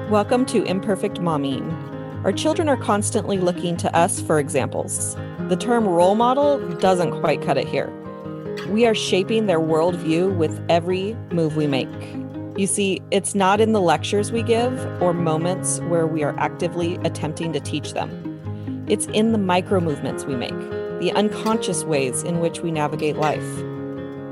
Welcome to Imperfect Momming. Our children are constantly looking to us for examples. The term role model doesn't quite cut it here. We are shaping their worldview with every move we make. You see, it's not in the lectures we give or moments where we are actively attempting to teach them. It's in the micro movements we make, the unconscious ways in which we navigate life.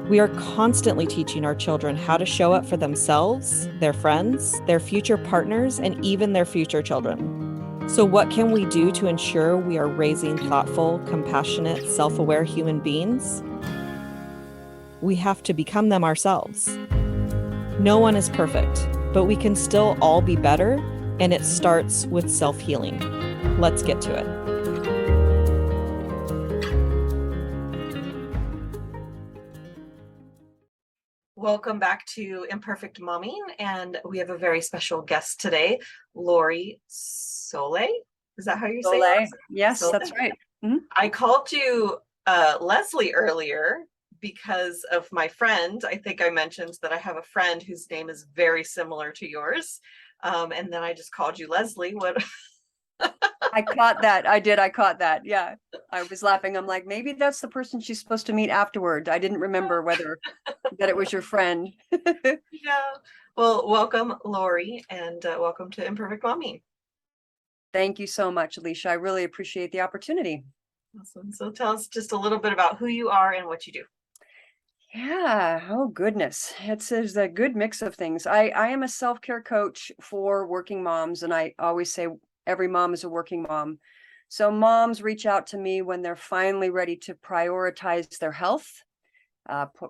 We are constantly teaching our children how to show up for themselves, their friends, their future partners, and even their future children. So what can we do to ensure we are raising thoughtful, compassionate, self-aware human beings? We have to become them ourselves. No one is perfect, but we can still all be better, and it starts with self-healing. Let's get to it. Welcome back to Imperfect Momming, and we have a very special guest today, Lorie Solay. Is that how you say it? Yes, Solay. that's right. Mm-hmm. I called you Leslie earlier because of my friend. I think I mentioned that I have a friend whose name is very similar to yours, and then I just called you Leslie. What? I caught that. I caught that. Yeah. I was laughing. I'm like, maybe that's the person she's supposed to meet afterward. I didn't remember whether that it was your friend. Yeah. Well, welcome, Lorie, and welcome to Imperfect Momming. Thank you so much, Alysia. I really appreciate the opportunity. Awesome. So tell us just a little bit about who you are and what you do. Yeah. Oh, goodness. It's a good mix of things. I am a self-care coach for working moms, and I always say every mom is a working mom. So moms reach out to me when they're finally ready to prioritize their health,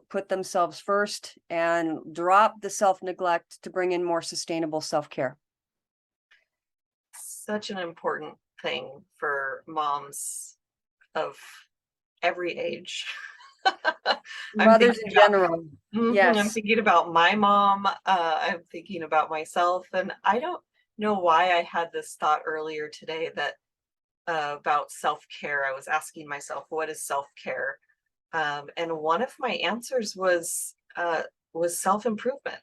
put themselves first, and drop the self-neglect to bring in more sustainable self-care. Such an important thing for moms of every age. Mothers in general. Yes. I'm thinking about my mom. I'm thinking about myself, and I don't know why I had this thought earlier today that about self-care. I was asking myself, what is self-care? And one of my answers was self-improvement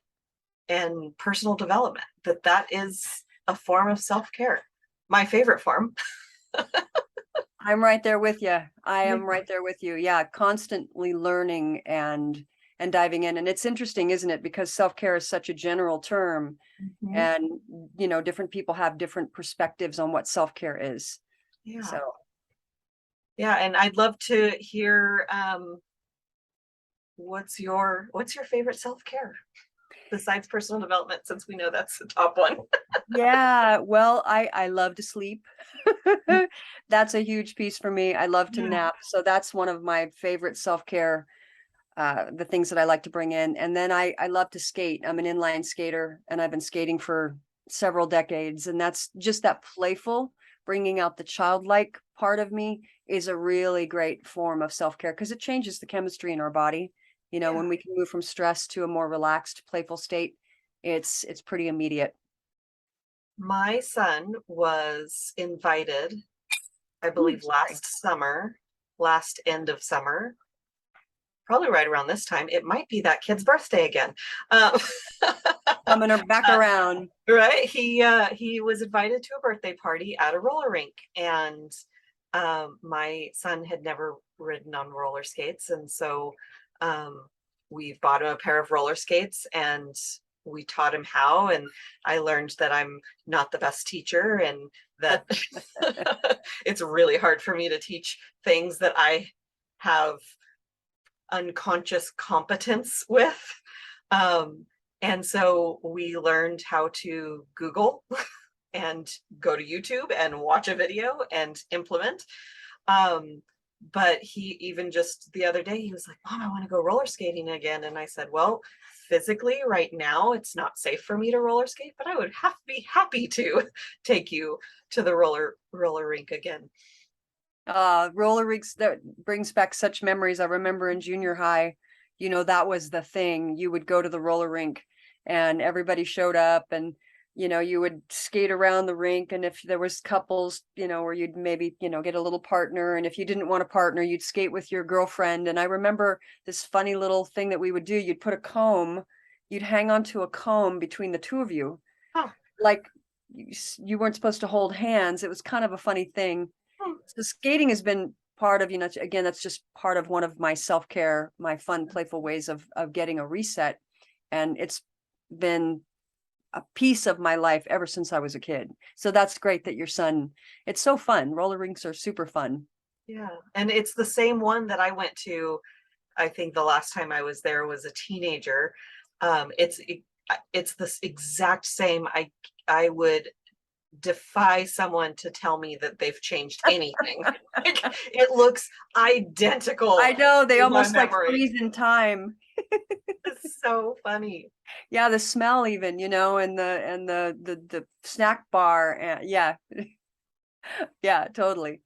and personal development. That is a form of self-care. My favorite form. I'm right there with you. I am right there with you. Yeah, constantly learning and diving in. And it's interesting, isn't it? Because self-care is such a general term, and different people have different perspectives on what self-care is. Yeah. So yeah, and I'd love to hear what's your favorite self-care besides personal development, since we know that's the top one. Yeah, well, I love to sleep. That's a huge piece for me. I love to nap. So that's one of my favorite self-care, the things that I like to bring in. And then I love to skate. I'm an inline skater, and I've been skating for several decades. And that's just that playful, bringing out the childlike part of me is a really great form of self-care because it changes the chemistry in our body. When we can move from stress to a more relaxed, playful state, it's pretty immediate. My son was invited, I believe, last end of summer, probably right around this time. It might be that kid's birthday again. Coming back around. Right. He was invited to a birthday party at a roller rink, and my son had never ridden on roller skates, and so we bought him a pair of roller skates and we taught him how, and I learned that I'm not the best teacher, and that it's really hard for me to teach things that I have unconscious competence with. And so we learned how to Google and go to YouTube and watch a video and implement. But he even just the other day, he was like, Mom, I want to go roller skating again. And I said, well, physically right now, it's not safe for me to roller skate, but I would be happy to take you to the roller rink again. Roller rinks, that brings back such memories. I remember in junior high, that was the thing. You would go to the roller rink and everybody showed up, and you would skate around the rink, and if there was couples, where you'd maybe, get a little partner, and if you didn't want a partner, you'd skate with your girlfriend. And I remember this funny little thing that we would do. You'd hang onto a comb between the two of you. Huh. Like you weren't supposed to hold hands. It was kind of a funny thing. Hmm. So skating has been part of, again, that's just part of one of my self-care, my fun, playful ways of getting a reset. And it's been a piece of my life ever since I was a kid. So that's great that your son, it's so fun. Roller rinks are super fun. Yeah. And it's the same one that I went to. I think the last time I was there was a teenager. It's this exact same. I would defy someone to tell me that they've changed anything. Like, it looks identical I know, they in my almost like memory. freeze in time. It's so funny. Yeah, the smell even, and the snack bar, and yeah. Yeah, totally.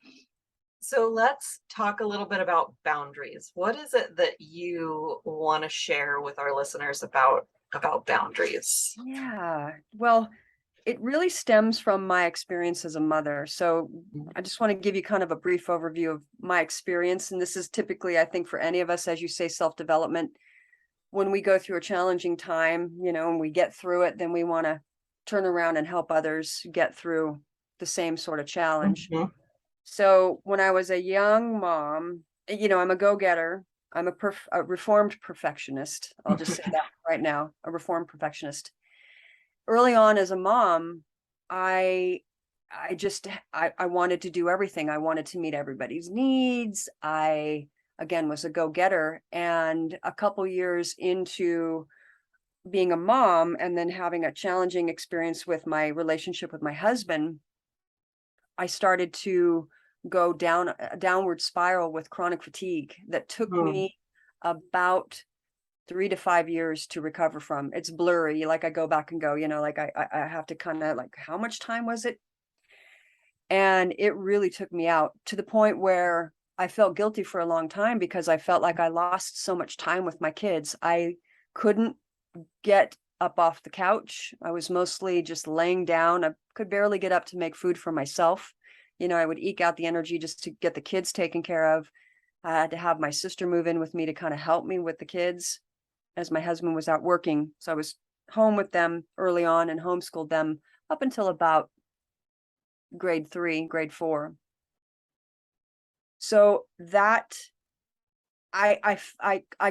So let's talk a little bit about boundaries. What is it that you want to share with our listeners about boundaries? Yeah. Well, it really stems from my experience as a mother. So I just want to give you kind of a brief overview of my experience. And this is typically, I think, for any of us, as you say, self-development. When we go through a challenging time, and we get through it, then we want to turn around and help others get through the same sort of challenge. Mhm. So when I was a young mom, I'm a go-getter. I'm a reformed perfectionist. I'll just say that right now, a reformed perfectionist. Early on as a mom, I I just I wanted to do everything. I wanted to meet everybody's needs. I again was a go-getter, and a couple years into being a mom and then having a challenging experience with my relationship with my husband, I started to go down a downward spiral with chronic fatigue that took Mm. me about 3 to 5 years to recover from. It's blurry. Like I go back and go, like I have to kind of like, how much time was it? And it really took me out to the point where I felt guilty for a long time because I felt like I lost so much time with my kids. I couldn't get up off the couch. I was mostly just laying down. I could barely get up to make food for myself. I would eke out the energy just to get the kids taken care of. I had to have my sister move in with me to kind of help me with the kids as my husband was out working. So I was home with them early on and homeschooled them up until about grade 3, grade 4. So that I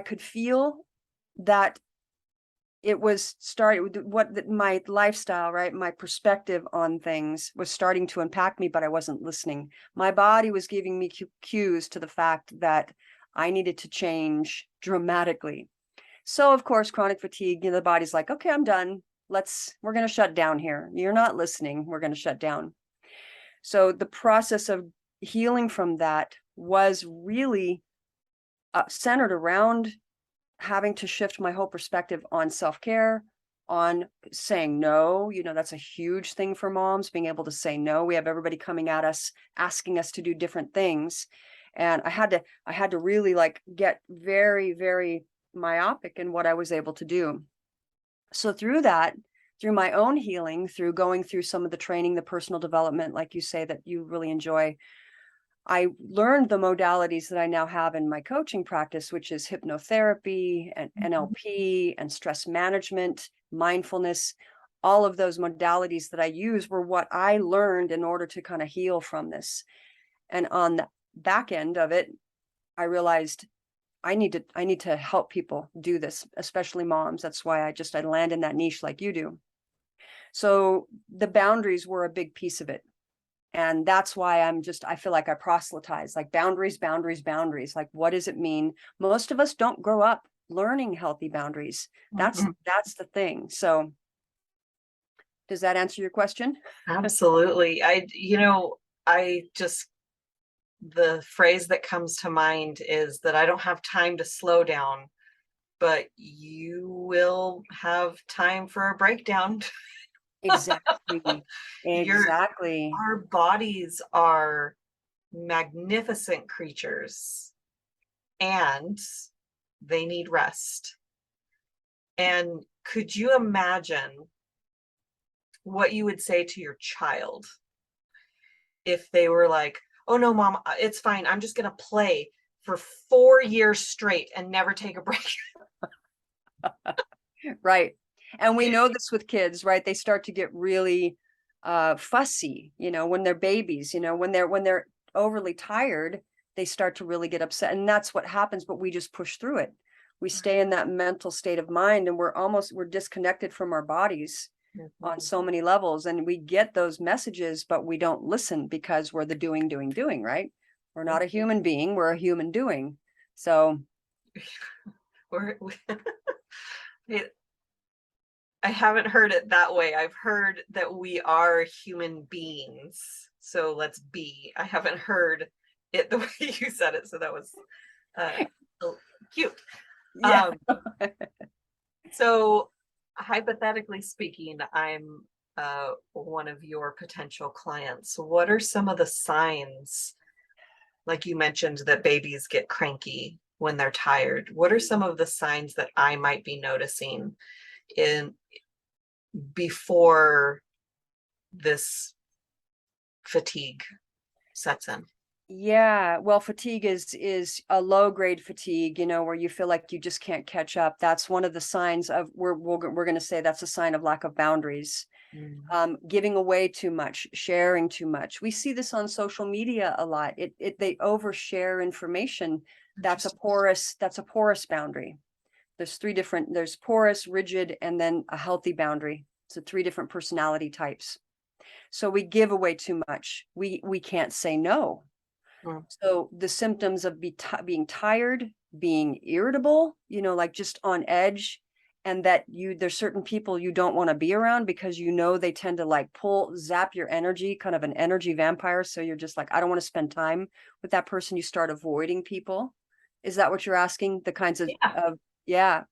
could feel that it was starting my lifestyle, right? My perspective on things was starting to impact me, but I wasn't listening. My body was giving me cues to the fact that I needed to change dramatically. So of course, chronic fatigue, the body's like, okay, I'm done. We're going to shut down here. You're not listening. We're going to shut down. So the process of healing from that was really centered around having to shift my whole perspective on self-care, on saying no. That's a huge thing for moms, being able to say no. We have everybody coming at us, asking us to do different things. And I had to really like get very, very myopic in what I was able to do. So through my own healing, through going through some of the training, the personal development, like you say, that you really enjoy, I learned the modalities that I now have in my coaching practice, which is hypnotherapy and NLP and stress management, mindfulness. All of those modalities that I use were what I learned in order to kind of heal from this. And on the back end of it, I realized I need to help people do this, especially moms. That's why I land in that niche like you do. So the boundaries were a big piece of it. And that's why I feel like I proselytize, like boundaries, boundaries, boundaries. Like, what does it mean? Most of us don't grow up learning healthy boundaries. Mhm. That's the thing. So does that answer your question? Absolutely. I just, the phrase that comes to mind is that I don't have time to slow down, but you will have time for a breakdown. Exactly. Your Exactly. Our bodies are magnificent creatures and they need rest. And could you imagine what you would say to your child if they were like, oh no, mom, it's fine. I'm just going to play for 4 years straight and never take a break. Right. And we know this with kids, right? They start to get really fussy, when they're babies, when they're overly tired, they start to really get upset. And that's what happens, but we just push through it. We stay in that mental state of mind, and we're disconnected from our bodies on so many levels. And we get those messages, but we don't listen because we're the doing, right? We're not a human being, we're a human doing. So We're, I haven't heard it that way. I've heard that we are human beings. So let's be. I haven't heard it the way you said it. So that was cute. yeah. So hypothetically speaking, I'm one of your potential clients. What are some of the signs, like you mentioned, that babies get cranky when they're tired? What are some of the signs that I might be noticing in before this fatigue sets in? Yeah, well, fatigue is a low grade fatigue, where you feel like you just can't catch up. That's one of the signs of we're going to say that's a sign of lack of boundaries. Giving away too much, sharing too much. We see this on social media a lot. They overshare information. That's a porous boundary. There's porous, rigid, and then a healthy boundary. So 3 different personality types. So we give away too much. We can't say no. So the symptoms of being tired, being irritable, like just on edge, and that there's certain people you don't want to be around because they tend to like zap your energy, kind of an energy vampire. So you're just like, I don't want to spend time with that person. You start avoiding people. Is that what you're asking? The kinds of, yeah.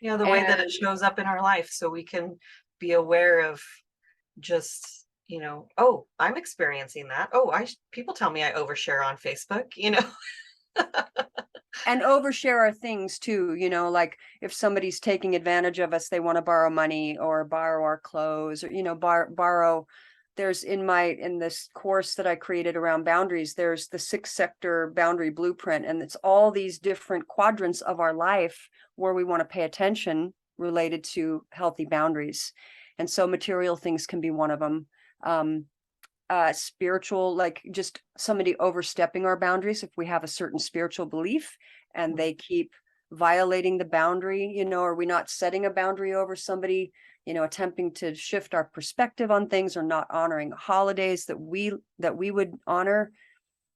The way that it shows up in our life, so we can be aware of just, oh, I'm experiencing that. Oh, people tell me I overshare on Facebook, and overshare our things too, like if somebody's taking advantage of us, they want to borrow money or borrow our clothes, or borrow. There's in this course that I created around boundaries, there's the 6-sector boundary blueprint, and it's all these different quadrants of our life where we want to pay attention related to healthy boundaries. And so material things can be one of them. Spiritual, like just somebody overstepping our boundaries. If we have a certain spiritual belief and they keep violating the boundary, are we not setting a boundary over somebody, attempting to shift our perspective on things, or not honoring holidays that we would honor.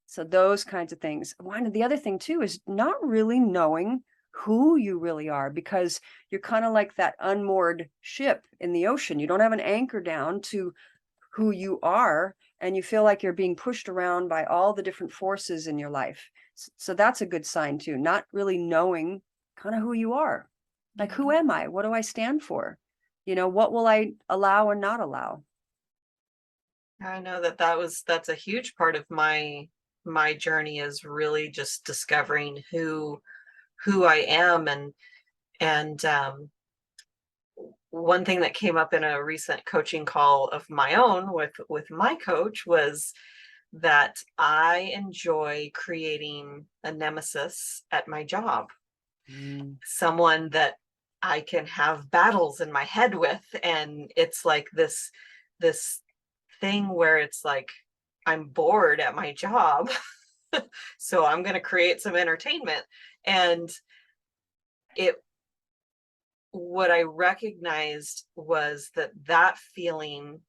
So those kinds of things. One of the other thing too is not really knowing who you really are, because you're kind of like that unmoored ship in the ocean. You don't have an anchor down to who you are, and you feel like you're being pushed around by all the different forces in your life. So that's a good sign too, not really knowing kind of who you are. Like, who am I? What do I stand for? What will I allow and not allow? I know that's a huge part of my journey, is really just discovering who I am. And one thing that came up in a recent coaching call of my own with my coach was that I enjoy creating a nemesis at my job, someone that I can have battles in my head with. And it's like this thing where it's like, I'm bored at my job. So I'm going to create some entertainment. And what I recognized was that feeling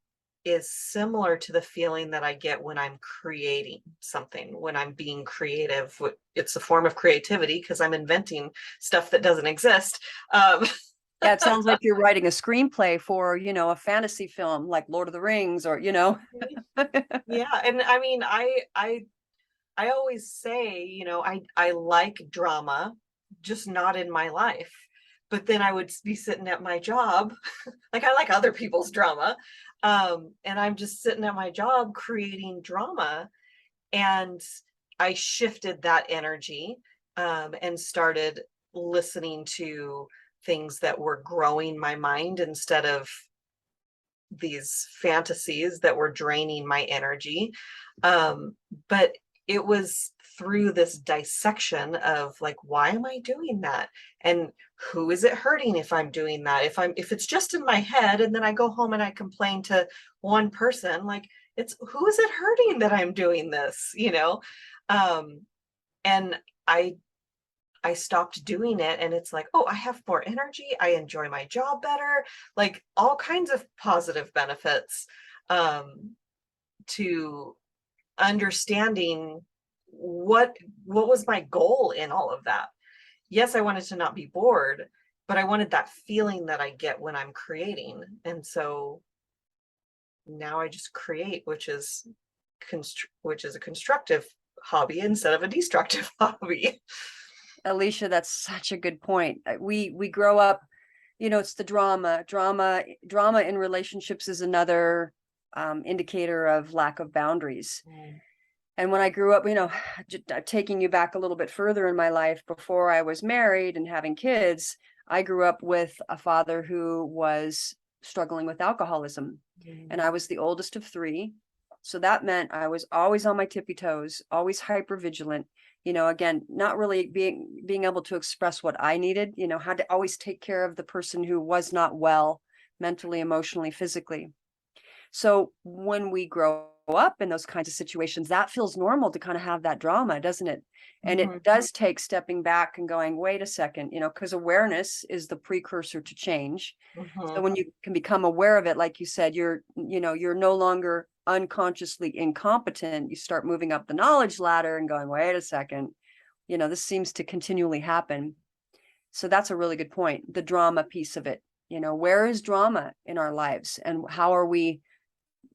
is similar to the feeling that I get when I'm creating something, when I'm being creative. It's a form of creativity because I'm inventing stuff that doesn't exist. Yeah, it sounds like you're writing a screenplay for, a fantasy film like Lord of the Rings, or, Yeah. And I mean, I always say, I like drama, just not in my life. But then I would be sitting at my job, like I like other people's drama. And I'm just sitting at my job creating drama. And I shifted that energy, and started listening to things that were growing my mind instead of these fantasies that were draining my energy. But it was through this dissection of like, why am I doing that? And who is it hurting if I'm doing that? If it's just in my head and then I go home and I complain to one person, like, it's who is it hurting that I'm doing this, you know? And I stopped doing it, and it's like, oh, I have more energy. I enjoy my job better, like all kinds of positive benefits to understanding what was my goal in all of that. Yes, I wanted to not be bored, but I wanted that feeling that I get when I'm creating. And so now I just create, which is a constructive hobby instead of a destructive hobby. Alysia, that's such a good point. We grow up, you know, it's the drama in relationships is another indicator of lack of boundaries. And when I grew up, you know, taking you back a little bit further in my life, before I was married and having kids, I grew up with a father who was struggling with alcoholism. And I was the oldest of three. So that meant I was always on my tippy toes, always hyper vigilant, you know, again, not really being able to express what I needed, you know, had to always take care of the person who was not well, mentally, emotionally, physically. So when we grow up in those kinds of situations, that feels normal to kind of have that drama, doesn't it? And it does take stepping back and going, wait a second, you know, because awareness is the precursor to change. So when you can become aware of it, like you said, you're no longer unconsciously incompetent. You start moving up the knowledge ladder and going, wait a second, you know, this seems to continually happen. So that's a really good point. The drama piece of it, you know, where is drama in our lives, and how are we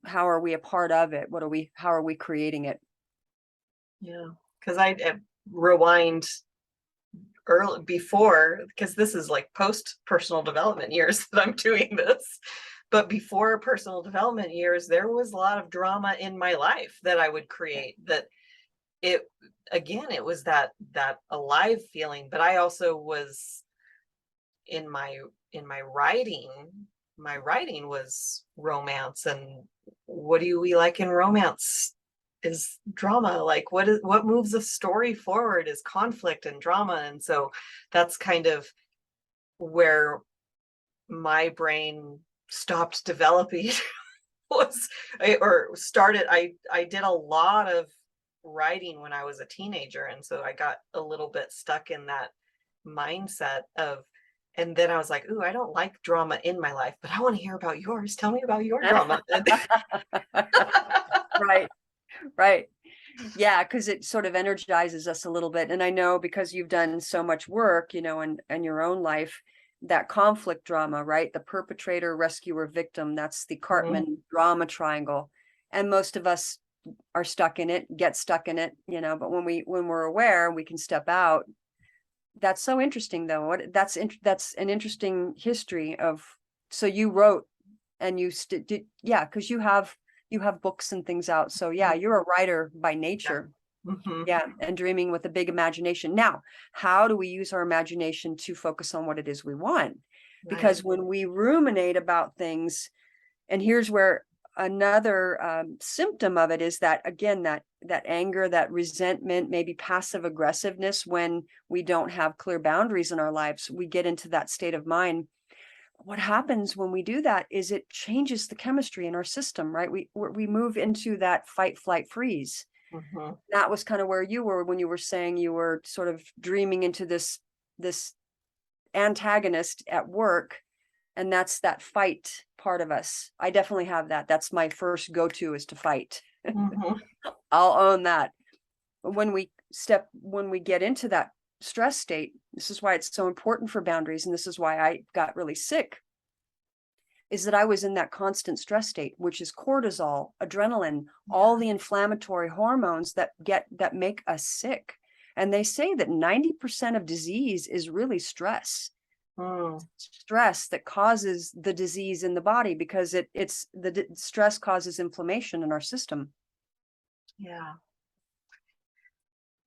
a part of it? How are we creating it? Yeah, because I rewind early before, because this is like post personal development years that I'm doing this. But before personal development years, there was a lot of drama in my life that I would create. That it it was that alive feeling. But I also was in my writing. My writing was romance, and what do we like in romance? Is drama. Like, what moves a story forward is conflict and drama. And so that's kind of where my brain stopped developing. I did a lot of writing when I was a teenager, and so I got a little bit stuck in that mindset of, and then I was like, ooh, I don't like drama in my life, but I want to hear about yours. Tell me about your drama. Right, right. Yeah, because it sort of energizes us a little bit. And I know, because you've done so much work, you know, in your own life, that conflict drama, right? The perpetrator, rescuer, victim, that's the Cartman drama triangle. And most of us are stuck in it, get stuck in it, you know, but when we're aware, we can step out. That's so interesting though. That's an interesting history of, so you wrote and you did, yeah, because you have books and things out. So yeah, you're a writer by nature. Yeah, and dreaming with a big imagination. Now, how do we use our imagination to focus on what it is we want? Because when we ruminate about things, and here's where another symptom of it is that, again, that anger, that resentment, maybe passive aggressiveness, when we don't have clear boundaries in our lives, we get into that state of mind. What happens when we do that is it changes the chemistry in our system, right? We move into that fight, flight, freeze. That was kind of where you were when you were saying you were sort of dreaming into this antagonist at work, and that's that fight part of us. I definitely have that. That's my first go-to, is to fight. I'll own that. When we get into that stress state, this is why it's so important for boundaries, and this is why I got really sick, is that I was in that constant stress state, which is cortisol, adrenaline, all the inflammatory hormones that make us sick. And they say that 90% of disease is really stress. Stress that causes the disease in the body, because it's the stress causes inflammation in our system. Yeah.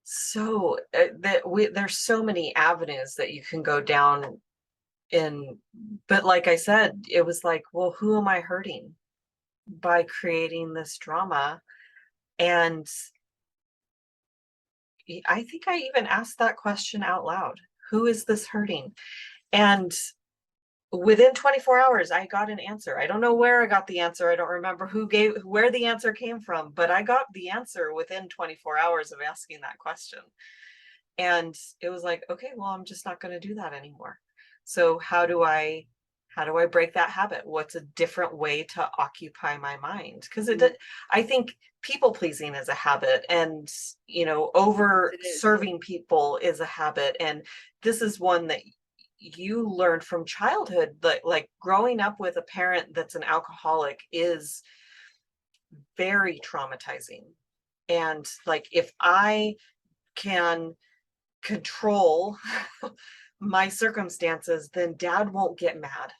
So there's so many avenues that you can go down in, but like I said, it was like, well, who am I hurting by creating this drama? And I think I even asked that question out loud. Who is this hurting? And within 24 hours, I got an answer. I don't know where I got the answer. I don't remember where the answer came from, but I got the answer within 24 hours of asking that question. And it was like, okay, well, I'm just not going to do that anymore. So how do I break that habit? What's a different way to occupy my mind? Because I think people pleasing is a habit, and over It is. serving people is a habit. And this is one that you learned from childhood, like growing up with a parent that's an alcoholic is very traumatizing. And like, if I can control my circumstances, then dad won't get mad.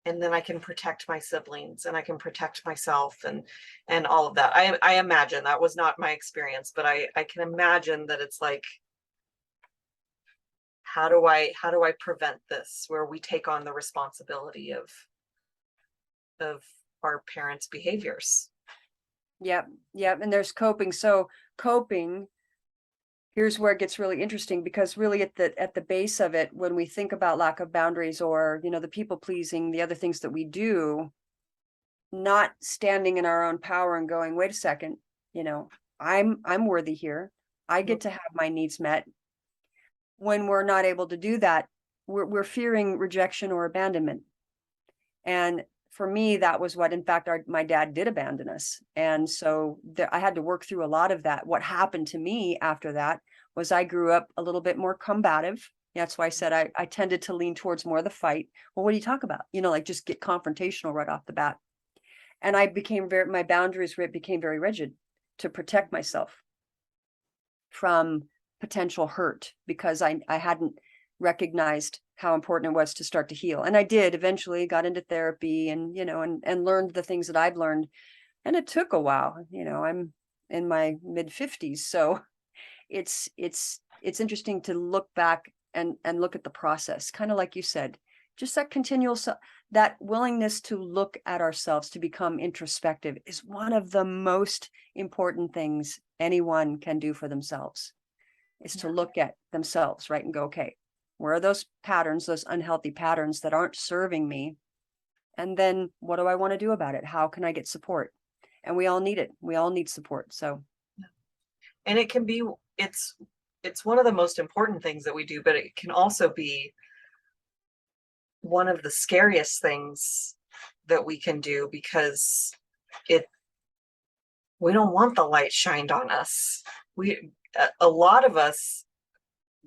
And then I can protect my siblings and I can protect myself and all of that. I imagine that was not my experience, but I can imagine that it's like, how do I prevent this, where we take on the responsibility of our parents' behaviors? Yep. Yep. And there's coping. So coping, here's where it gets really interesting, because really at the base of it, when we think about lack of boundaries, or, the people pleasing, the other things that we do, not standing in our own power and going, wait a second, I'm worthy here. I get to have my needs met. When we're not able to do that, we're fearing rejection or abandonment. And for me, that was what, in fact, my dad did abandon us. And so I had to work through a lot of that. What happened to me after that was I grew up a little bit more combative. That's why I said I tended to lean towards more of the fight. Well, what do you talk about? Like just get confrontational right off the bat. And my boundaries became very rigid to protect myself from potential hurt, because I hadn't recognized how important it was to start to heal. And I did eventually, got into therapy and, and learned the things that I've learned. And it took a while. I'm in my mid-50s. So it's interesting to look back and look at the process, kind of like you said, just that continual, that willingness to look at ourselves, to become introspective, is one of the most important things anyone can do for themselves, is to look at themselves, right? And go, okay, where are those patterns, those unhealthy patterns that aren't serving me? And then what do I want to do about it? How can I get support? And we all need it. We all need support. So, and it's one of the most important things that we do, but it can also be one of the scariest things that we can do, because we don't want the light shined on us. A lot of us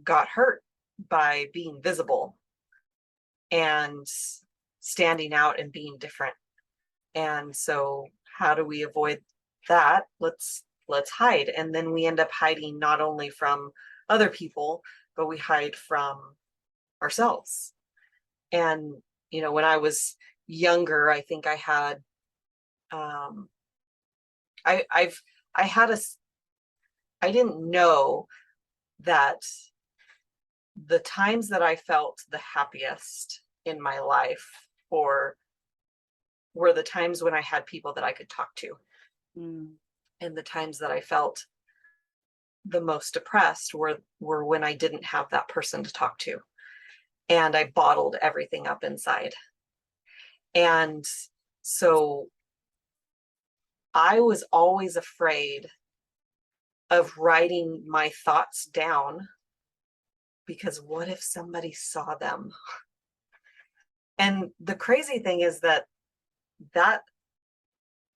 got hurt by being visible and standing out and being different. And so how do we avoid that? Let's hide. And then we end up hiding not only from other people, but we hide from ourselves. And when I was younger, I think I had I didn't know that the times that I felt the happiest in my life were the times when I had people that I could talk to. And the times that I felt the most depressed were when I didn't have that person to talk to. And I bottled everything up inside. And so I was always afraid of writing my thoughts down, because what if somebody saw them? And the crazy thing is that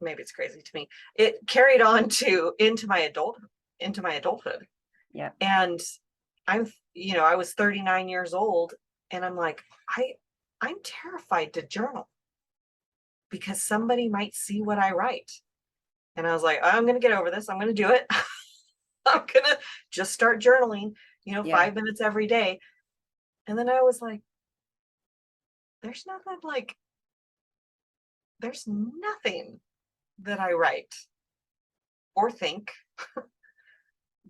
maybe it's crazy to me, it carried on into my adulthood. Yeah. And I was 39 years old, and I'm like, I'm terrified to journal because somebody might see what I write. And I was like, I'm going to get over this. I'm going to do it. I'm going to just start journaling, 5 minutes every day. And then I was like, there's nothing that I write or think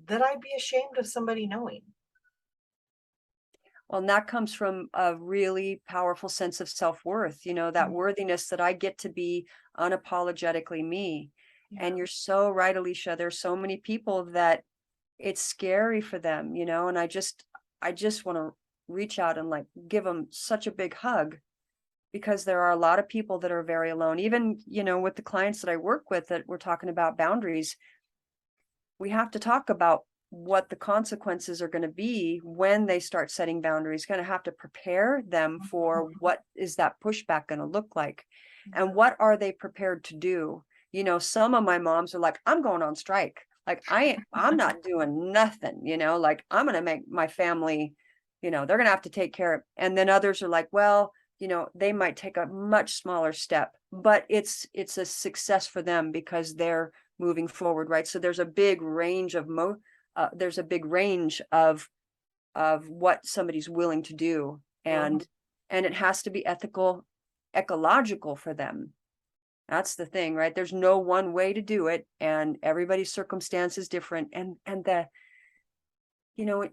that I'd be ashamed of somebody knowing. Well, and that comes from a really powerful sense of self-worth, that worthiness that I get to be unapologetically me. Yeah. And you're so right, Alysia. There's so many people that it's scary for them, and I just want to reach out and like give them such a big hug, because there are a lot of people that are very alone. Even, with the clients that I work with that we're talking about boundaries, we have to talk about what the consequences are going to be when they start setting boundaries. Going to have to prepare them for what is that pushback going to look like, and what are they prepared to do. Some of my moms are like, I'm going on strike. Like I'm not doing nothing, like I'm going to make my family, they're going to have to take care of. And then others are like, well, they might take a much smaller step, but it's a success for them because they're moving forward, right? So there's a big range of what somebody's willing to do, and it has to be ethical, ecological for them. That's the thing, right? There's no one way to do it, and everybody's circumstance is different. And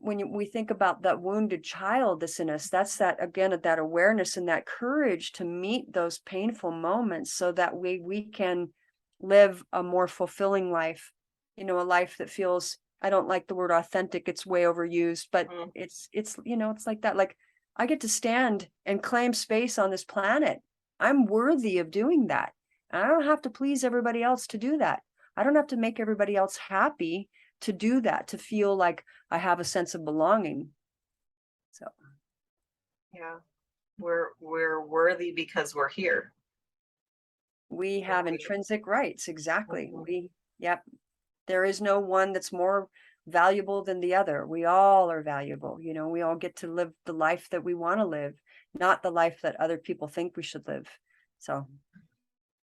when we think about that wounded child that's in us, that's that, again, that awareness and that courage to meet those painful moments so that we can live a more fulfilling life, a life that feels, I don't like the word authentic, it's way overused, but it's it's like that. Like, I get to stand and claim space on this planet. I'm worthy of doing that. And I don't have to please everybody else to do that. I don't have to make everybody else happy to do that, to feel like I have a sense of belonging. So Yeah, we're worthy because we're here. we have intrinsic rights. Exactly. Mhm. Yep. There is no one that's more valuable than the other. We all are valuable. We all get to live the life that we want to live, not the life that other people think we should live. So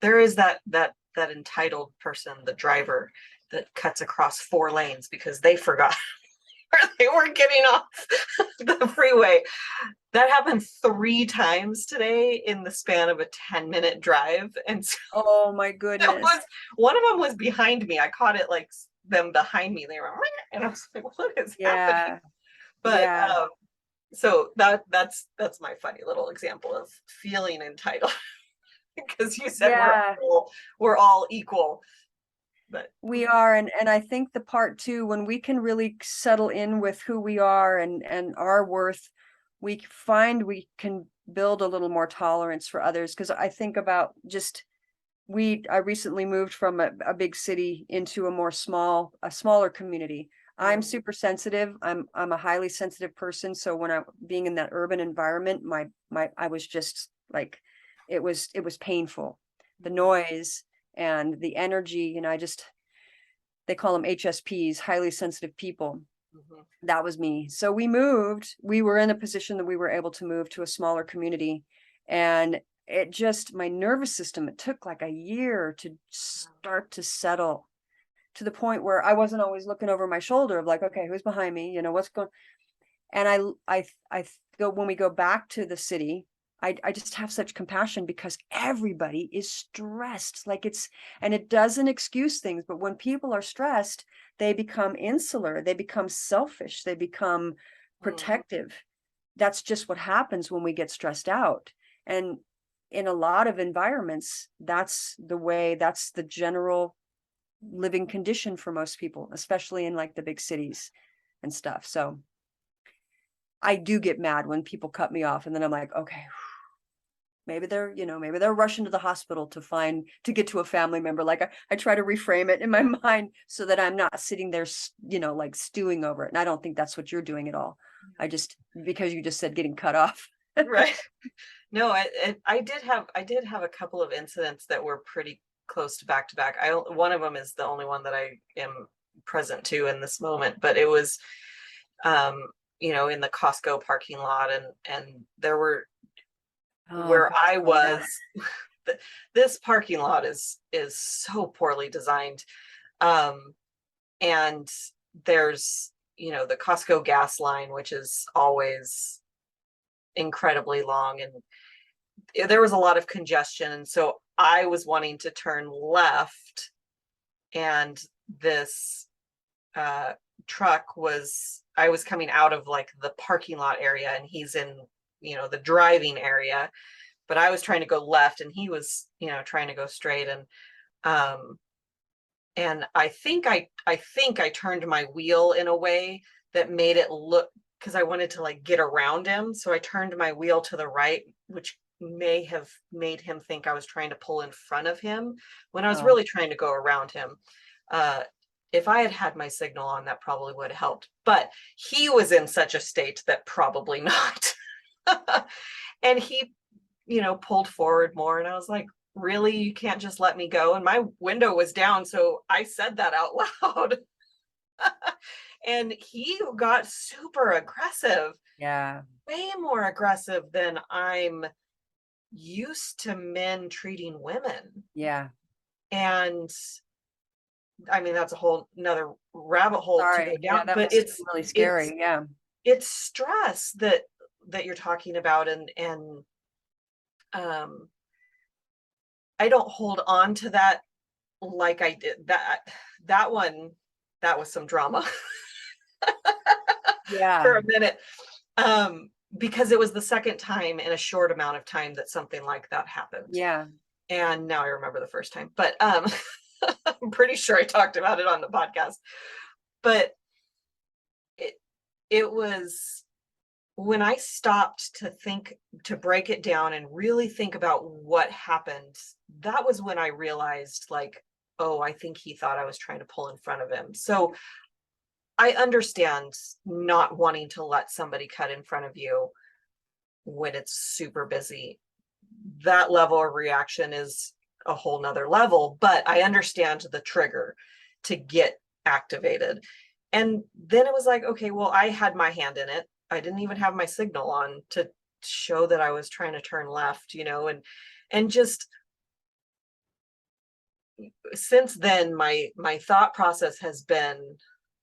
There is that entitled person, the driver, that cuts across 4 lanes because they forgot where they were getting off the freeway. That happened 3 times today in the span of a 10-minute drive. And so oh my it goodness. was, one of them was behind me. I caught it like them behind me. They were, and I was like, what is happening? Yeah. But Yeah. so that's my funny little example of feeling entitled. Because you said Yeah. we're all equal. But We are, and I think the part too, when we can really settle in with who we are and our worth, we find we can build a little more tolerance for others. Because I think about just I recently moved from a big city into a smaller community. I'm super sensitive. I'm a highly sensitive person. So when I'm being in that urban environment, I was just like, it was painful. The noise and the energy, they call them HSPs, highly sensitive people. That was me. So we were in a position that we were able to move to a smaller community, and my nervous system, it took like a year to start to settle, to the point where I wasn't always looking over my shoulder of like, okay, who's behind me? What's going, and I go, when we go back to the city, I just have such compassion because everybody is stressed. Like and it doesn't excuse things, but when people are stressed, they become insular, they become selfish, they become protective. That's just what happens when we get stressed out. And in a lot of environments, that's the general living condition for most people, especially in like the big cities and stuff. So I do get mad when people cut me off, and then I'm like, okay, maybe they're rushing to the hospital to get to a family member. Like I try to reframe it in my mind so that I'm not sitting there, like stewing over it. And I don't think that's what you're doing at all. Because you just said getting cut off. right. No, I did have a couple of incidents that were pretty close to back to back. One of them is the only one that I am present to in this moment, but it was in the Costco parking lot, and there were, where I was, this parking lot is so poorly designed. And there's, the Costco gas line, which is always incredibly long, and there was a lot of congestion. And so I was wanting to turn left, and this truck I was coming out of like the parking lot area, and he's in, the driving area, but I was trying to go left and he was, trying to go straight. and I think I turned my wheel in a way that made it look, because I wanted to like get around him. So I turned my wheel to the right, which may have made him think I was trying to pull in front of him when I was Oh, really trying to go around him. If I had had my signal on, that probably would have helped. But he was in such a state that probably not. And he, pulled forward more. And I was like, really? You can't just let me go? And my window was down. So I said that out loud. And he got super aggressive, yeah, way more aggressive than I'm used to men treating women. yeah. And I mean, that's a whole another rabbit hole to go Sorry. Yeah, down, that but must have been really it's scary. Yeah. it's stress that you're talking about. And um I don't hold on to that like I did that one. That was some drama Yeah. for a minute. Because it was the second time in a short amount of time that something like that happened. Yeah. And now I remember the first time, but I'm pretty sure I talked about it on the podcast. But it it was when I stopped to break it down and really think about what happened. That was when I realized, like, oh, I think he thought I was trying to pull in front of him. So I understand not wanting to let somebody cut in front of you when it's super busy. That level of reaction is a whole nother level, but I understand the trigger to get activated. And then it was like, okay, well, I had my hand in it. I didn't even have my signal on to show that I was trying to turn left, and just since then, my thought process has been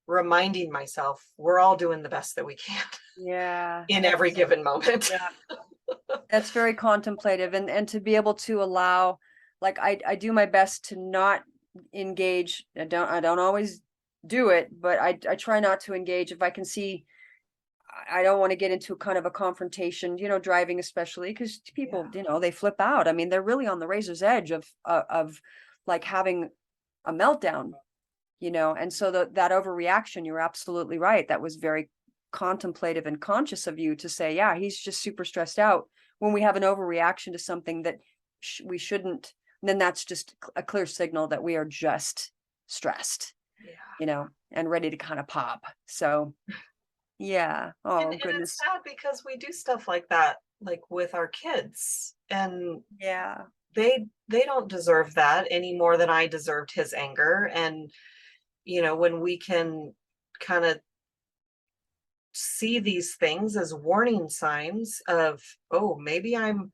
reminding myself we're all doing the best that we can Yeah. in every given moment. Yeah. That's very contemplative, and to be able to allow, like, I do my best to not engage. I don't always do it, but I try not to engage if I can see. I don't want to get into kind of a confrontation, driving, especially because people, Yeah. they flip out. I mean, they're really on the razor's edge of like having a meltdown, and so that overreaction, you're absolutely right. That was very contemplative and conscious of you to say, yeah, he's just super stressed out. When we have an overreaction to something that we shouldn't, then that's just a clear signal that we are just stressed, Yeah. and ready to kind of pop. So yeah. And Oh it's goodness. sad because we do stuff like that, like with our kids, and Yeah. they don't deserve that any more than I deserved his anger. And when we can kind of see these things as warning signs of, oh, maybe I'm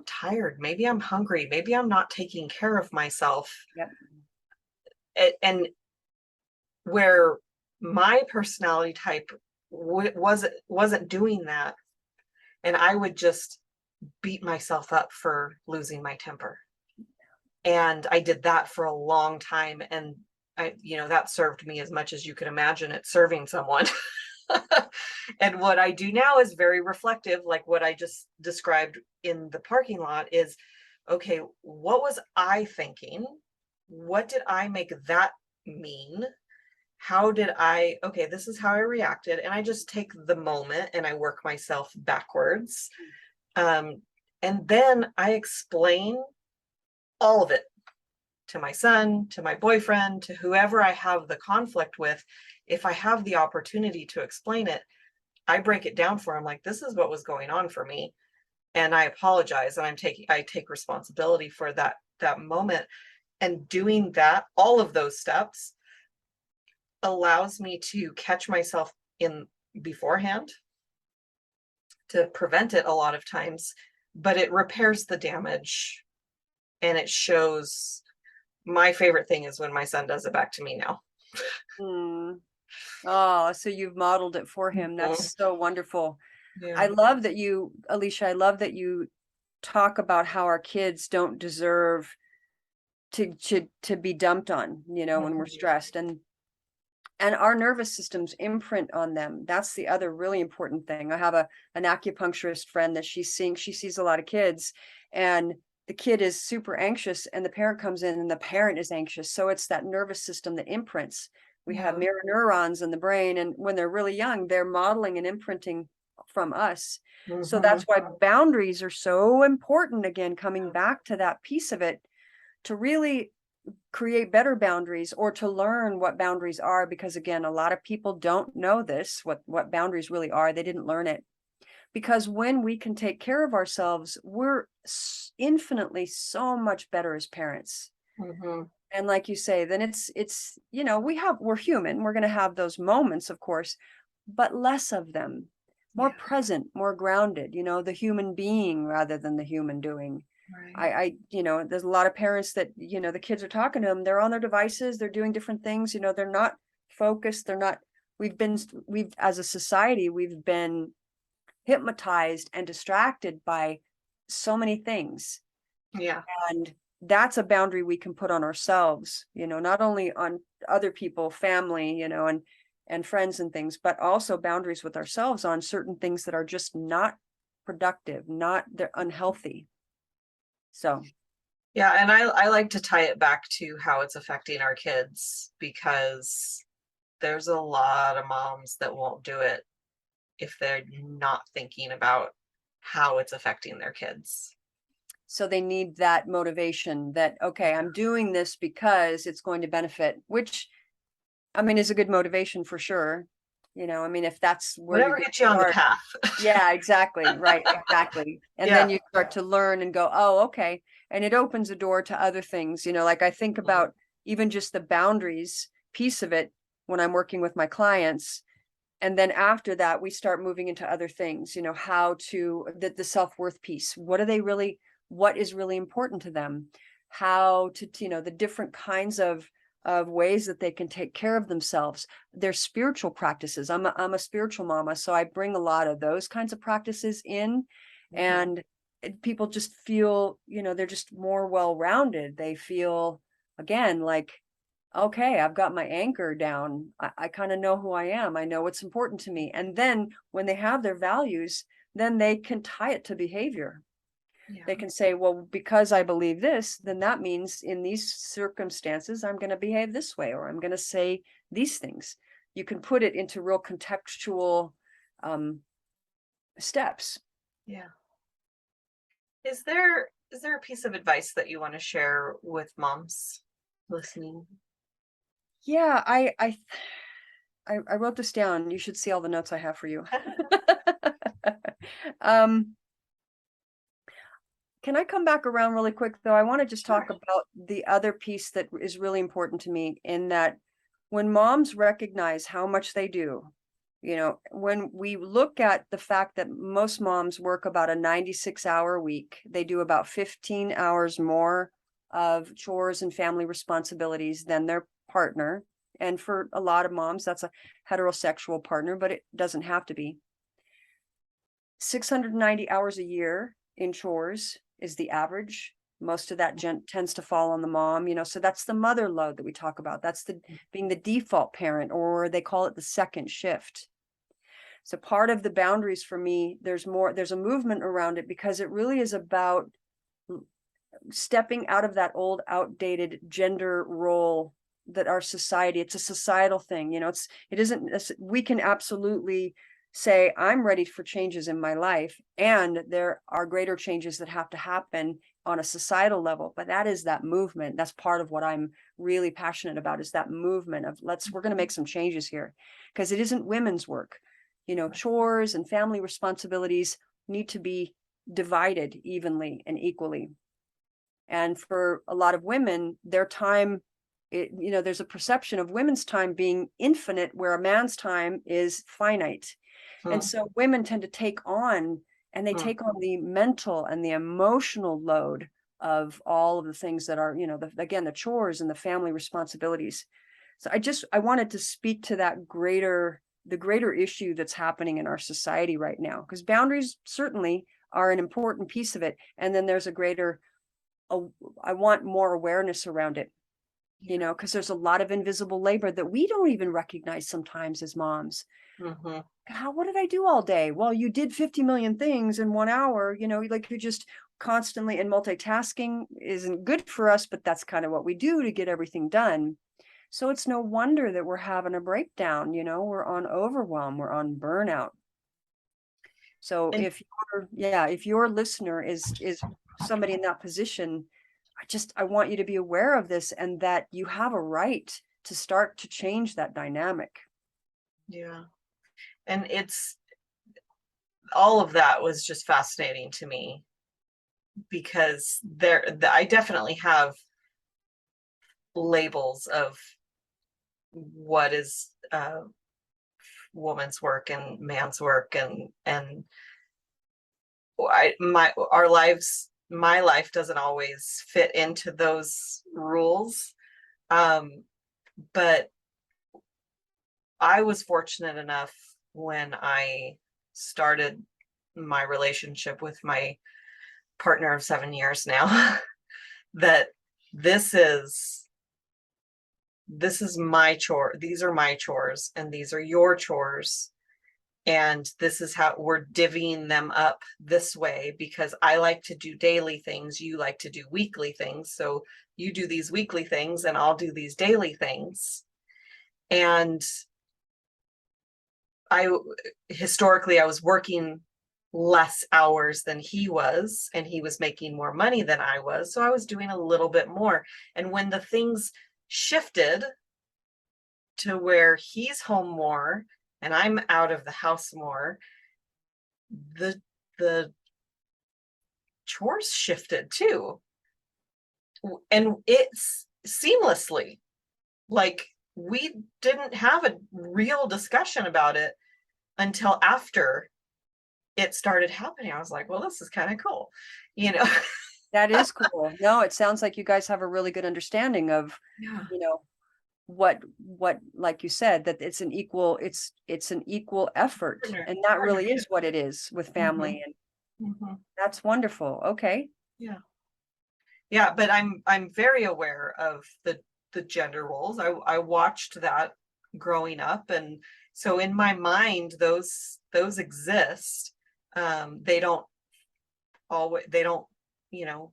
tired, maybe I'm hungry, maybe I'm not taking care of myself. Yep. And where my personality type wasn't doing that, and I would just beat myself up for losing my temper. And I did that for a long time. And that served me as much as you could imagine it serving someone. And what I do now is very reflective, like what I just described in the parking lot is, okay, what was I thinking? What did I make that mean? Okay, this is how I reacted. And I just take the moment and I work myself backwards. Um, and then I explain all of it to my son, to my boyfriend, to whoever I have the conflict with. If I have the opportunity to explain it, I break it down for him, like, this is what was going on for me. And I apologize. And I take responsibility for that moment. And doing that, all of those steps allows me to catch myself in beforehand to prevent it a lot of times, but it repairs the damage. And it shows. My favorite thing is when my son does it back to me now. Mm. Oh, so you've modeled it for him. Mhm. That's so wonderful. Yeah. I love that Alysia, I love that you talk about how our kids don't deserve to be dumped on, when we're Mhm. stressed, and our nervous systems imprint on them. That's the other really important thing. I have an acupuncturist friend that she sees a lot of kids, and the kid is super anxious and the parent comes in and the parent is anxious. So it's that nervous system that imprints. We have Yeah. mirror neurons in the brain, and when they're really young, they're modeling and imprinting from us. So Mhm. that's why boundaries are so important. Again, coming back to that piece of it, to really create better boundaries, or to learn what boundaries are, because again, a lot of people don't know this, what boundaries really are. They didn't learn it. Because when we can take care of ourselves, we're infinitely so much better as parents. Mhm. And like you say, then it's we're human, we're going to have those moments, of course, but less of them, more Yeah. present, more grounded, the human being rather than the human doing. Right. I there's a lot of parents that, the kids are talking to them, they're on their devices, they're doing different things, they're not focused, they're not, we've as a society, we've been hypnotized and distracted by so many things. Yeah. And that's a boundary we can put on ourselves, not only on other people, family, and friends and things, but also boundaries with ourselves on certain things that are just not productive, they're unhealthy. So, Yeah, and I like to tie it back to how it's affecting our kids, because there's a lot of moms that won't do it if they're not thinking about how it's affecting their kids. so they need that motivation that, okay, Yeah. I'm doing this because it's going to benefit, which I mean, is a good motivation for sure. I mean, if that's where you're Whatever going gets you to on the start. path. Yeah, exactly. Right. Exactly. And then Yeah. you start to learn and go, oh, okay. And it opens a door to other things. Like I think Mhm. about even just the boundaries piece of it when I'm working with my clients. And then after that, we start moving into other things, how to, the self-worth piece. What is really important to them? How to, the different kinds of ways that they can take care of themselves, their spiritual practices. I'm a spiritual mama, so I bring a lot of those kinds of practices in, Mhm. and people just feel, they're just more well-rounded. They feel, again, like, okay, I've got my anchor down. I kind of know who I am. I know what's important to me. And then when they have their values, then they can tie it to behavior. Yeah. They can say, well, because I believe this, then that means in these circumstances, I'm going to behave this way, or I'm going to say these things. You can put it into real contextual um, steps. Yeah. Is there a piece of advice that you want to share with moms listening? Yeah, I wrote this down. You should see all the notes I have for you. um, Can I come back around really quick, though? I want to just Sure. talk about the other piece that is really important to me, in that when moms recognize how much they do, when we look at the fact that most moms work about a 96-hour week, they do about 15 hours more of chores and family responsibilities than their partner. And for a lot of moms, that's a heterosexual partner, but it doesn't have to be. 690 hours a year in chores is the average. Most of that tends to fall on the mom, so that's the mother load that we talk about. That's the being the default parent, or they call it the second shift. So part of the boundaries for me, there's a movement around it, because it really is about stepping out of that old, outdated gender role that our society, it's a societal thing. It isn't, we can absolutely say, I'm ready for changes in my life, and there are greater changes that have to happen on a societal level. But that is that movement. That's part of what I'm really passionate about, is that movement of we're going to make some changes here, because it isn't women's work. Chores and family responsibilities need to be divided evenly and equally. And for a lot of women, their time, there's a perception of women's time being infinite, where a man's time is finite. And Hmm. so women tend to take on, and they Hmm. take on the mental and the emotional load of all of the things that are, again, the chores and the family responsibilities. So I wanted to speak to the greater issue that's happening in our society right now, because boundaries certainly are an important piece of it. And then there's a greater, I want more awareness around it, Yeah. because there's a lot of invisible labor that we don't even recognize sometimes as moms. Hmm. What did I do all day? Well, you did 50 million things in 1 hour, like you're just constantly, and multitasking isn't good for us, but that's kind of what we do to get everything done. So it's no wonder that we're having a breakdown, we're on overwhelm, we're on burnout. So And if your listener is somebody in that position, I want you to be aware of this, and that you have a right to start to change that dynamic. yeah, and it's all of that was just fascinating to me, because I definitely have labels of what is woman's work and man's work, and my life doesn't always fit into those rules. But I was fortunate enough when I started my relationship with my partner of 7 years now that this is my chore. These are my chores and these are your chores. And this is how we're divvying them up this way, because I like to do daily things. You like to do weekly things. So you do these weekly things and I'll do these daily things. And historically, I was working less hours than he was, and he was making more money than I was. So I was doing a little bit more. And when the things shifted to where he's home more and I'm out of the house more, the chores shifted too. And it's seamlessly. Like, we didn't have a real discussion about it until after it started happening. I was like, well, this is kind of cool, you know. That is cool. No, it sounds like you guys have a really good understanding of, Yeah. what like you said, that it's an equal effort, and that really is what it is with family. And that's wonderful. Okay. Yeah. Yeah, but I'm very aware of the gender roles. I watched that growing up, and so in my mind those exist. They don't always, you know,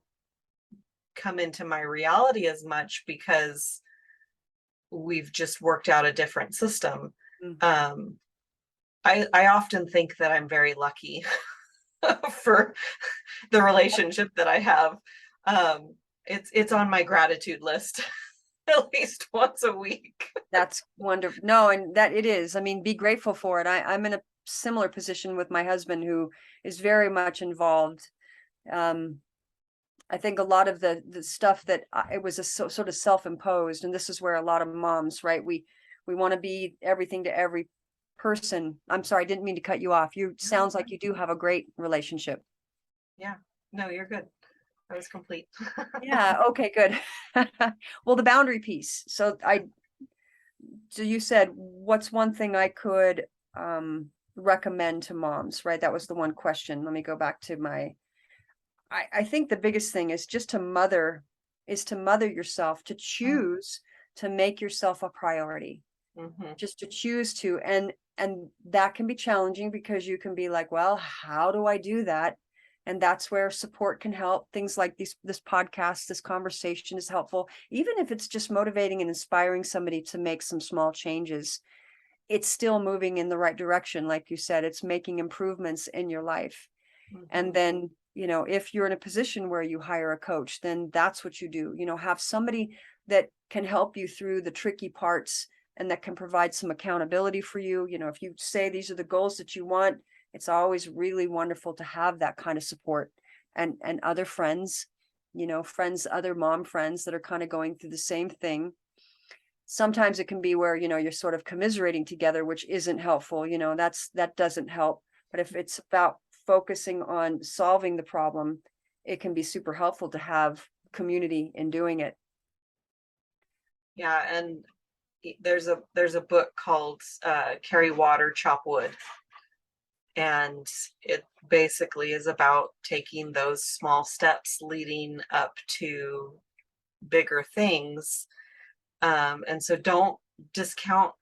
come into my reality as much because we've just worked out a different system. Mhm. I often think that I'm very lucky for the relationship that I have. It's on my gratitude list at least once a week. That's wonderful. No, and that it is. I mean, be grateful for it. I'm in a similar position with my husband, who is very much involved. Um, I think a lot of the stuff that it was sort of self-imposed, and this is where a lot of moms, right? We want to be everything to every person. I'm sorry, I didn't mean to cut you off. You sounds like you do have a great relationship. Yeah, no, you're good. I was complete. Yeah, okay, good. Well, the boundary piece. So you said, what's one thing I could recommend to moms, right? That was the one question. Let me go back to I think the biggest thing is just to mother yourself, to choose to make yourself a priority. Just to choose to, and that can be challenging, because you can be like, well, how do I do that? And that's where support can help. Things like this podcast, this conversation is helpful. Even if it's just motivating and inspiring somebody to make some small changes, it's still moving in the right direction. Like you said, it's making improvements in your life. And then, if you're in a position where you hire a coach, then that's what you do. Have somebody that can help you through the tricky parts, and that can provide some accountability for you. If you say these are the goals that you want, it's always really wonderful to have that kind of support, and other friends, other mom friends that are kind of going through the same thing. Sometimes it can be where, you're sort of commiserating together, which isn't helpful. That doesn't help. But if it's about focusing on solving the problem, it can be super helpful to have community in doing it. Yeah, and there's a book called Carry Water, Chop Wood. And it basically is about taking those small steps leading up to bigger things. And so don't discount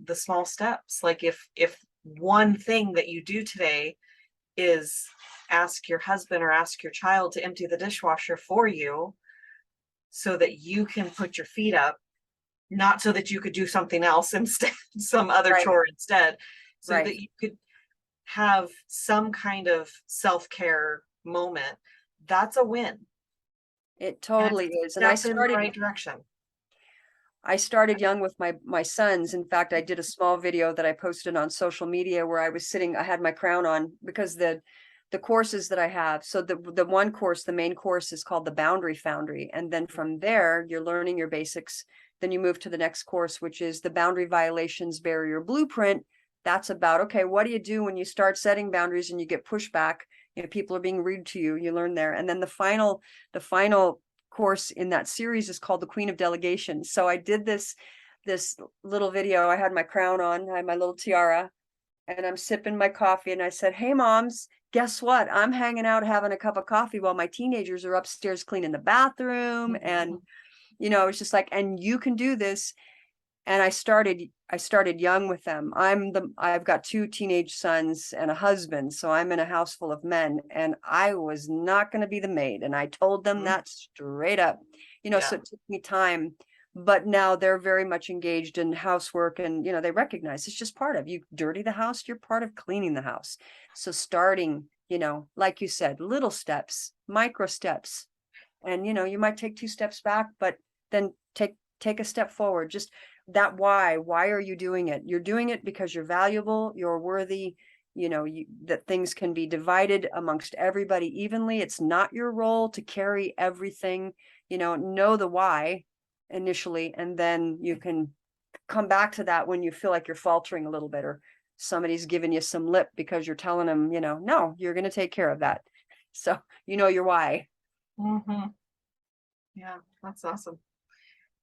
the small steps. Like, if one thing that you do today is ask your husband or ask your child to empty the dishwasher for you so that you can put your feet up, not so that you could do something else instead, some other Right. chore instead, so Right. that you could have some kind of self-care moment. That's a win. It And totally it's a is. And step in the right direction. I started young with my sons. In fact, I did a small video that I posted on social media where I was sitting, I had my crown on because the courses that I have. So the one course, the main course is called the Boundary Foundry. And then from there, you're learning your basics. Then you move to the next course, which is the Boundary Violations Barrier Blueprint. That's about, okay, what do you do when you start setting boundaries and you get pushback? You know, people are being rude to you, you learn there. And then the final course in that series is called the Queen of Delegation. So I did this little video. I had my crown on, I had my little tiara, and I'm sipping my coffee. And I said, hey, moms, guess what? I'm hanging out having a cup of coffee while my teenagers are upstairs cleaning the bathroom. And, you know, it's just like, and you can do this. And I started young with them. I've got 2 teenage sons and a husband, so I'm in a house full of men, and I was not going to be the maid. And I told them that straight up, you know, so it took me time, but now they're very much engaged in housework, and, you know, they recognize it's just part of, you dirty the house, you're part of cleaning the house. So starting, you know, like you said, little steps, micro steps, and, you know, you might take 2 steps back, but then take a step forward. Just that why are you doing it? You're doing it because you're valuable, you're worthy, you know, that things can be divided amongst everybody evenly. It's not your role to carry everything, you know the why initially, and then you can come back to that when you feel like you're faltering a little bit, or somebody's giving you some lip because you're telling them, you know, no, you're going to take care of that. So you know your why. Yeah, that's awesome.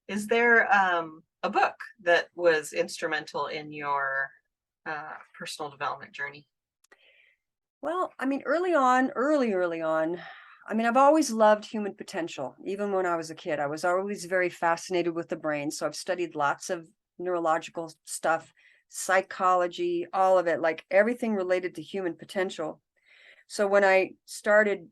Is there a book that was instrumental in your personal development journey? Well, I mean, early on, I mean, I've always loved human potential. Even when I was a kid, I was always very fascinated with the brain. So I've studied lots of neurological stuff, psychology, all of it, like everything related to human potential. So when I started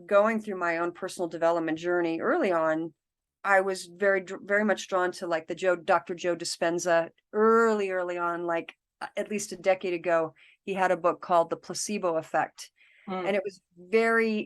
going through my own personal development journey early on, I was very much drawn to like Dr. Joe Dispenza early on, like at least a decade ago. He had a book called The Placebo Effect. And it was very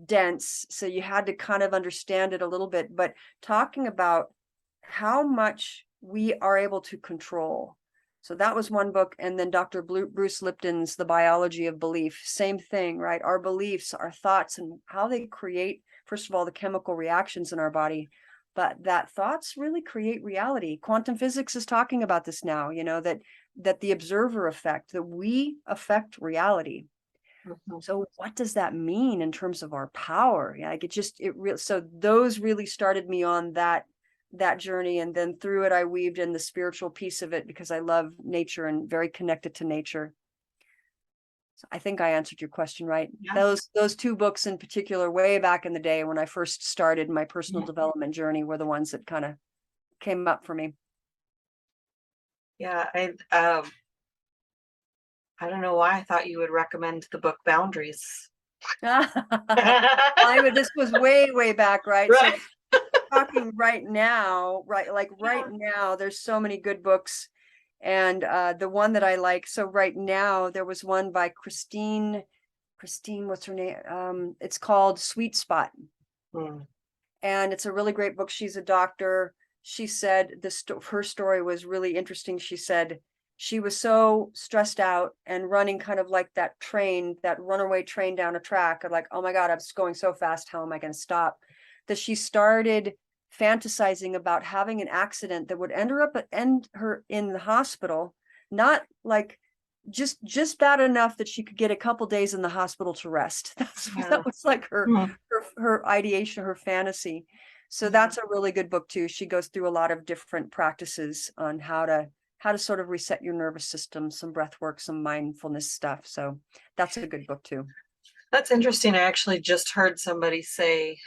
dense. So you had to kind of understand it a little bit, but talking about how much we are able to control. So that was one book. And then Dr. Bruce Lipton's The Biology of Belief, same thing, right? Our beliefs, our thoughts, and how they create, first of all, the chemical reactions in our body, but that thoughts really create reality. Quantum physics is talking about this now, you know, that the observer effect, that we affect reality. So what does that mean in terms of our power? Yeah, like so those really started me on that journey. And then through it, I weaved in the spiritual piece of it because I love nature and very connected to nature. So I think I answered your question, right? Yeah. Those 2 books in particular, way back in the day when I first started my personal development journey, were the ones that kind of came up for me. Yeah, I don't know why I thought you would recommend the book Boundaries. This was way back, right? Right. So talking right now, right? Like right now, there's so many good books. And the one that I like, so right now there was one by Christine, what's her name? It's called Sweet Spot. And it's a really great book. She's a doctor. She said her story was really interesting. She said she was so stressed out and running kind of like that runaway train down a track, like, oh my God, I'm just going so fast. How am I going to stop? That she started fantasizing about having an accident that would end her in the hospital, not like just bad enough that she could get a couple days in the hospital to rest. That was like her ideation, her fantasy. So that's a really good book too. She goes through a lot of different practices on how to sort of reset your nervous system, some breath work, some mindfulness stuff. So that's a good book too. That's interesting. I actually just heard somebody say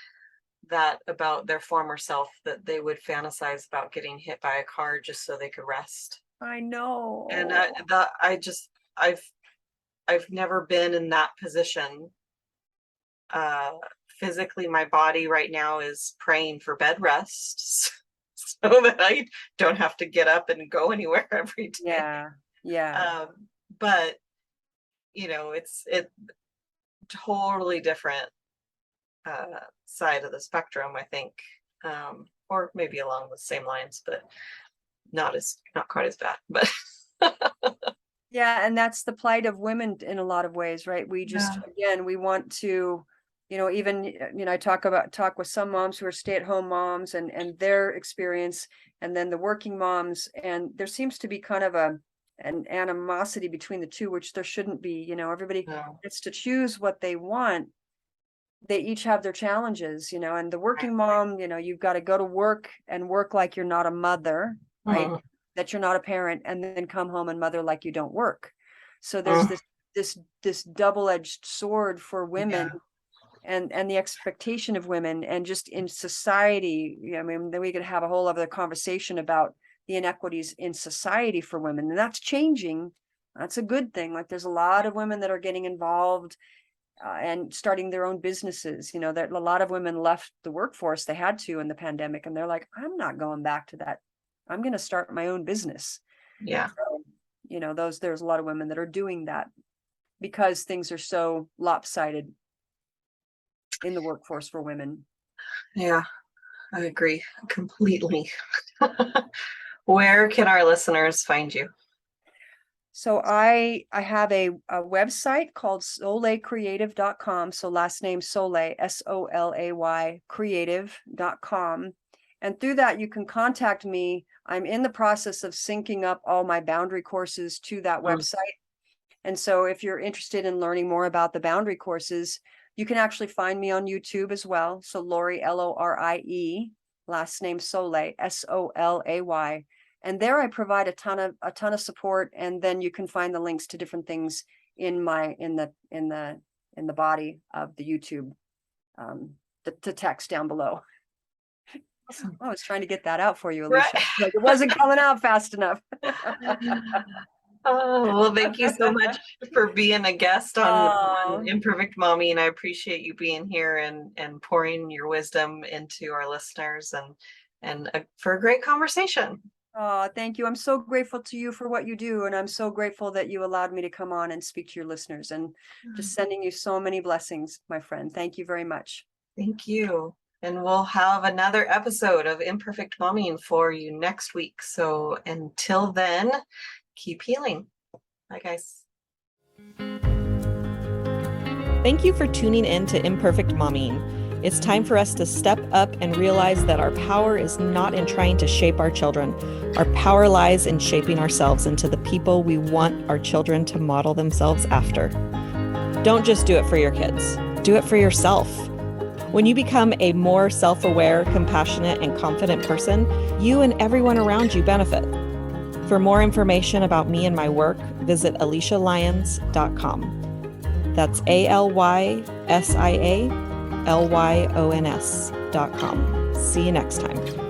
that about their former self, that they would fantasize about getting hit by a car just so they could rest. I know. And I've I've never been in that position. Physically, my body right now is praying for bed rest so that I don't have to get up and go anywhere every day. Yeah. Yeah. But it's totally different side of the spectrum, I think, or maybe along the same lines, but not quite as bad. But Yeah, and that's the plight of women in a lot of ways, right? We just, again, we want to, even, I talk with some moms who are stay-at-home moms and their experience, and then the working moms, and there seems to be kind of an animosity between the two, which there shouldn't be. Everybody gets to choose what they want. They each have their challenges, and the working mom, you've got to go to work and work like you're not a mother, right? That you're not a parent, and then come home and mother like you don't work. So there's this double-edged sword for women, and the expectation of women, and just in society. I mean, then we could have a whole other conversation about the inequities in society for women, and that's changing. That's a good thing. Like, there's a lot of women that are getting involved and starting their own businesses. That a lot of women left the workforce, they had to in the pandemic, and they're like, I'm not going back to that. I'm going to start my own business. Yeah. So, there's a lot of women that are doing that because things are so lopsided in the workforce for women. Yeah, I agree completely. Where can our listeners find you? So I have a website called solaycreative.com. So last name Solay, SOLAY, creative.com. And through that, you can contact me. I'm in the process of syncing up all my boundary courses to that website. And so if you're interested in learning more about the boundary courses, you can actually find me on YouTube as well. So Lorie, Lorie, last name Solay, SOLAY. And there I provide a ton of support. And then you can find the links to different things in the body of the YouTube, the text down below. I was trying to get that out for you, Alysia. Right. Like, it wasn't coming out fast enough. Oh, well, thank you so much for being a guest on Imperfect Mommy, and I appreciate you being here and pouring your wisdom into our listeners and for a great conversation. Oh, thank you. I'm so grateful to you for what you do, and I'm so grateful that you allowed me to come on and speak to your listeners, and just sending you so many blessings, my friend. Thank you very much. Thank you. And we'll have another episode of Imperfect Momming for you next week. So until then, keep healing. Bye, guys. Thank you for tuning in to Imperfect Momming. It's time for us to step up and realize that our power is not in trying to shape our children. Our power lies in shaping ourselves into the people we want our children to model themselves after. Don't just do it for your kids. Do it for yourself. When you become a more self-aware, compassionate, and confident person, you and everyone around you benefit. For more information about me and my work, visit alysialyons.com. That's ALYSIALYONS.com. See you next time.